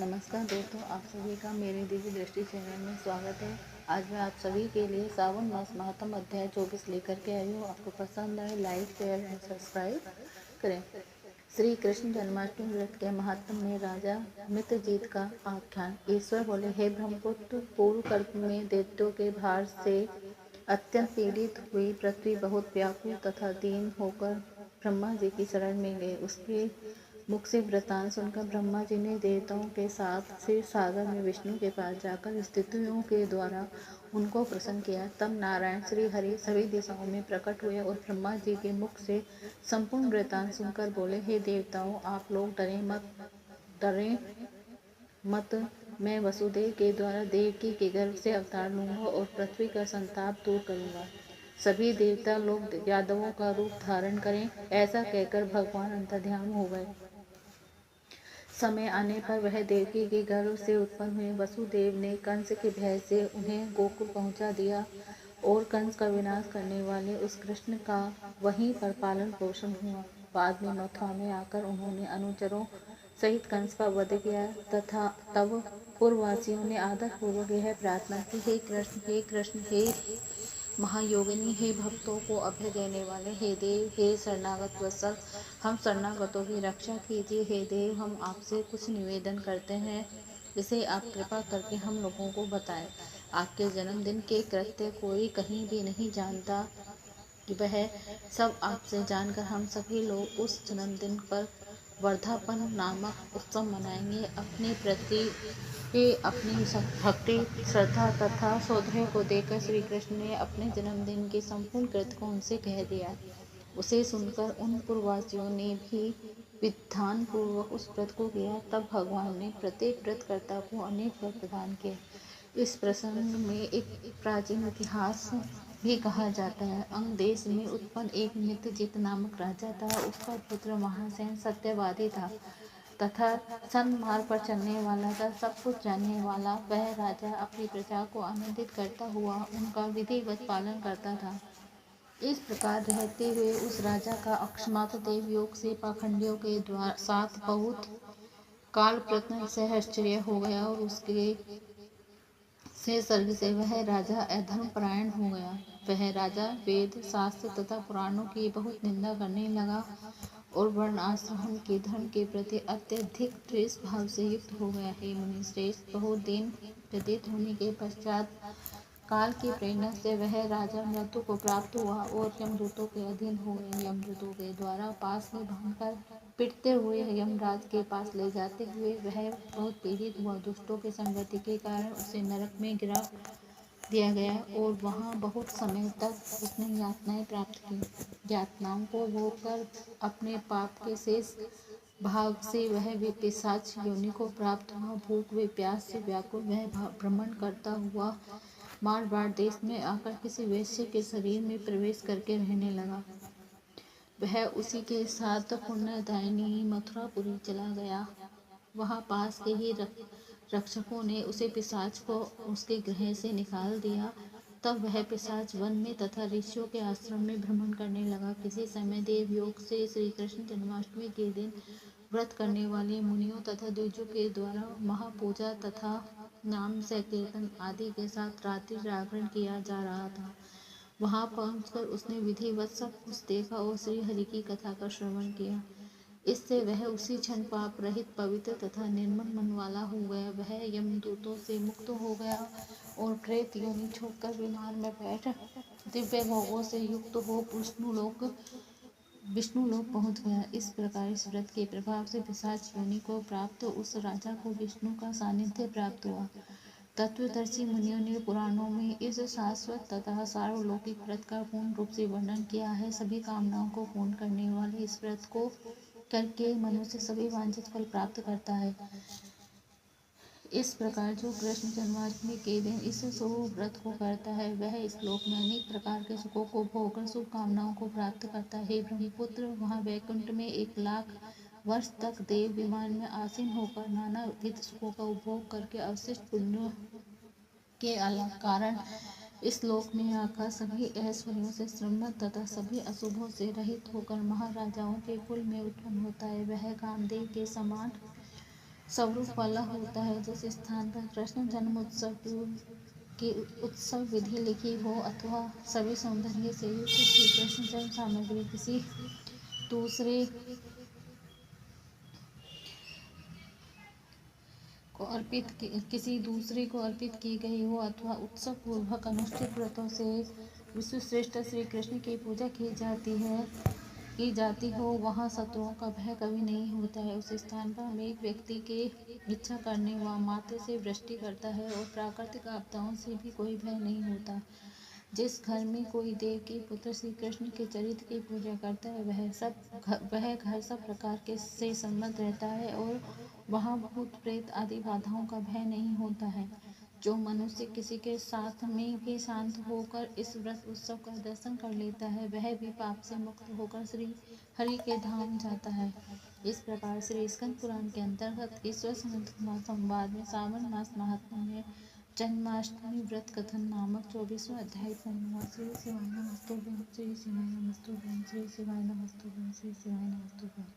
नमस्कार दोस्तों, आप सभी का मेरे दिव्य दृष्टि चैनल में स्वागत है। आज मैं आप सभी के लिए सावन मास महात्म अध्याय 24 लेकर के आई हूँ। आपको पसंद आए लाइक शेयर एंड सब्सक्राइब करें। श्री कृष्ण जन्माष्टमी व्रत के महात्म में राजा मित्रजीत का आख्यान। ईश्वर बोले, हे ब्रह्मपुत्र, पूर्व कल्प में दैत्यों के भार से अत्यंत पीड़ित हुई पृथ्वी बहुत व्याकुल तथा दीन होकर ब्रह्मा जी की शरण में गए। उसके मुख से वृतांत सुनकर ब्रह्मा जी ने देवताओं के साथ क्षीर सागर में विष्णु के पास जाकर स्तुतियों के द्वारा उनको प्रसन्न किया। तब नारायण श्री हरि सभी दिशाओं में प्रकट हुए और ब्रह्मा जी के मुख से संपूर्ण वृतांत सुनकर बोले, हे देवताओं, आप लोग डरें मत। मैं वसुदेव के द्वारा देवकी के गर्भ से अवतार लूंगा और पृथ्वी का संताप दूर करूंगा। सभी देवता लोग यादवों का रूप धारण करें। ऐसा कहकर भगवान अंतर्ध्यान हो गए। समय आने पर वह देवकी के गर्भ से उत्पन्न हुए। वसुदेव ने कंस के भय से उन्हें गोकुल पहुंचा दिया और कंस का विनाश करने वाले उस कृष्ण का वहीं पर पालन पोषण हुआ। बाद में मथुरा में आकर उन्होंने अनुचरों सहित कंस का वध किया तथा तब पूर्ववासियों ने आदर पूर्वक यह प्रार्थना की, हे कृष्ण, हे कृष्ण, हे महायोगिनी, हे भक्तों को अभय देने वाले, हे देव, हे शरणागत वत्सल, हम शरणागतों की रक्षा कीजिए। हे देव, हम आपसे कुछ निवेदन करते हैं, जिसे आप कृपा करके हम लोगों को बताएं। आपके जन्मदिन के कृत्य कोई कहीं भी नहीं जानता। वह सब आपसे जानकर हम सभी लोग उस जन्मदिन पर वर्धापन नामक उत्सव मनाएंगे। अपनी प्रति अपनी भक्ति, श्रद्धा तथा सौंदर्य को देखकर श्री कृष्ण ने अपने जन्मदिन के संपूर्ण कृत्य को उनसे कह दिया। उसे सुनकर उन पूर्ववासियों ने भी विधान पूर्वक उस व्रत को किया। तब भगवान ने प्रत्येक व्रतकर्ता को अनेक वर प्रदान किए। इस प्रसंग में एक प्राचीन इतिहास भी कहा जाता है। अंग देश में उत्पन्न एक मित्रजीत नामक राजा था। उसका पुत्र महासेन सत्यवादी था तथा सन्मार्ग पर चलने वाला था। सब कुछ जानने वाला वह राजा अपनी प्रजा को आनंदित करता हुआ उनका विधिवत पालन करता था। इस प्रकार रहते हुए उस राजा का अकस्मात देवयोग से पाखंडियों के साथ बहुत काल प्रत्न सहश्चर्य हो गया और उसके से स्वर्ग से वह राजा अधर्म परायण हो गया। वह राजा वेद शास्त्र तथा पुराणों की बहुत निंदा करने लगा और वर्ण आश्रम के धर्म के प्रति अत्यधिक द्वेष भाव से युक्त हो गया। हे मुनि श्रेष्ठ, बहुत दिन व्यतीत होने के पश्चात काल की प्रेरणा से वह राजा मृत्यु को प्राप्त हुआ और यमदूतों के अधीन हो गए। यमदूतों के द्वारा पास में बांधकर पिटते हुए यमराज के पास ले जाते हुए वह बहुत पीड़ित हुआ। दुष्टों की संगति के कारण उसे नरक में गिरा दिया गया और वहाँ बहुत समय तक उसने यातनाएं प्राप्त की। यातनाओं को भोगकर अपने पाप के शेष भाग से वह पिशाच योनि को प्राप्त हुआ। भूख व प्यास से व्याकुल वह भ्रमण करता हुआ मारवाड़ देश में आकर किसी वेश्या के शरीर में प्रवेश करके रहने लगा। वह उसी के साथ पुण्यदायिनी मथुरापुरी चला गया। वहाँ पास के ही रक्षकों ने उसे पिशाच को उसके गृह से निकाल दिया। तब वह पिशाच वन में तथा ऋषियों के आश्रम में भ्रमण करने लगा। किसी समय देवयोग से श्री कृष्ण जन्माष्टमी के दिन व्रत करने वाले मुनियों तथा द्विजों के द्वारा महापूजा तथा नाम संकीर्तन आदि के साथ रात्रि जागरण किया जा रहा था। वहां पहुंचकर उसने विधिवत सब कुछ देखा और श्री हरि की कथा का श्रवण किया। इससे वह उसी क्षण पाप रहित, पवित्र तथा निर्मल मन वाला हो गया। वह यमदूतों से मुक्त हो गया और प्रेत योनि छोड़कर विमान में बैठ दिव्य भोगों से युक्त हो विष्णु लोक पहुंच गया। इस प्रकार इस व्रत के प्रभाव से पिशाच योनि को प्राप्त उस राजा को विष्णु का सानिध्य प्राप्त हुआ। तत्वदर्शी मुनियों ने पुराणों में इस शाश्वत तथा सार्वलौकिक व्रत का पूर्ण रूप से वर्णन किया है। सभी कामनाओं को पूर्ण करने वाले इस व्रत को करके मनुष्य सभी वांछित फल प्राप्त करता है। इस प्रकार जो कृष्ण जन्माष्टमी के दिन इस शुभ व्रत को करता है वह इस लोक में अनेक प्रकार के सुखों को भोगकर शुभ कामनाओं को प्राप्त करता है। हे ब्रह्मपुत्र, वहाँ वैकुंठ में 1,00,000 वर्ष तक देव विमान में आसीन होकर नाना विध सुखों का उपभोग करके अवशिष्ट पुण्यों के कारण इस लोक में आकर सभी ऐश्वर्यों से समृद्ध तथा सभी अशुभों से रहित होकर महाराजाओं के कुल में उत्पन्न होता है। वह कामदेव के समान स्वरूप वाला होता है। जिस स्थान पर कृष्ण जन्म की उत्सव विधि लिखी हो अथवा सभी सौंदर्य से युक्त श्री कृष्ण जन्म सामग्री दूसरे किसी दूसरे को अर्पित की गई हो अथवा उत्सव पूर्वक अनुष्ठित व्रतों से विश्वश्रेष्ठ श्री कृष्ण की पूजा की जाती हो, वहाँ शत्रुओं का भय कभी नहीं होता है। उस स्थान पर हम एक व्यक्ति के इच्छा करने व मात्र से वृष्टि करता है और प्राकृतिक आपदाओं से भी कोई भय नहीं होता। जिस घर में कोई देव के पुत्र श्री कृष्ण के चरित्र की पूजा करता है वह घर सब प्रकार के से सम्मत रहता है और वहाँ भूत प्रेत आदि बाधाओं का भय नहीं होता है। जो मनुष्य किसी के साथ में भी शांत होकर इस व्रत उत्सव का दर्शन कर लेता है वह भी पाप से मुक्त होकर श्री हरि के धाम जाता है। इस प्रकार श्री स्कंद पुराण के अंतर्गत ईश्वर संवाद में सावन मास महात्मा में जन्माष्टमी व्रत कथन नामक 24वां अध्याय पूर्ण हुआ। श्री शिवाय नमस्तुभ्यं, श्री शिवाय नमस्तुभ्यं, श्री शिवाय नमस्तुभ्यं, श्री शिवाय नमस्तुभ्यं।